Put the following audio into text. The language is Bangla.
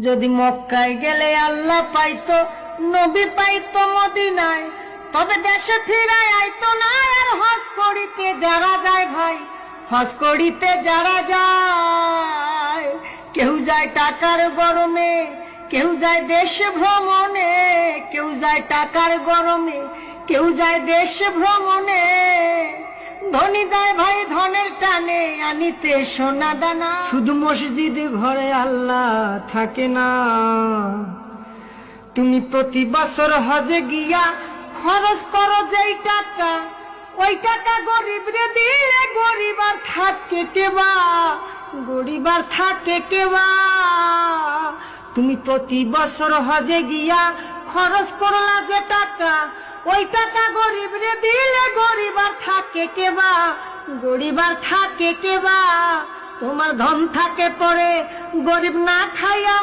যদি মক্কায় গেলে আল্লাহ পাইতো, নবী পাইতো মদিনায়, তবে দেশে ফিরায় আইতো না। আর হজ করিতে যারা যায় ভাই, হজ করিতে যারা যায়, কেউ যায় টাকার গরমে, কেউ যায় দেশ ভ্রমণে, কেউ যায় টাকার গরমে, কেউ যায় দেশ ভ্রমণে। ধনী যায় ভাই ধনের টানে আনিতে সোনা দানা। শুধু মসজিদে ঘরে আল্লাহ থাকে না। তুমি প্রতি বছর হজে গিয়া খরচ করো যেই টাকা, ওই টাকা গরিব রে দিলে গরিব আর থাকে কেবা, গরিব আর থাকে কেবা। তুমি প্রতি বছর হজে গিয়া খরচ করলা যে টাকা, ওই টাকা গরিব রে দিলে গরিব আর থাকে কেবা, গরিব আর থাকে কেবা। তোমার ধন থাকে পরে গরিব না খাইয়া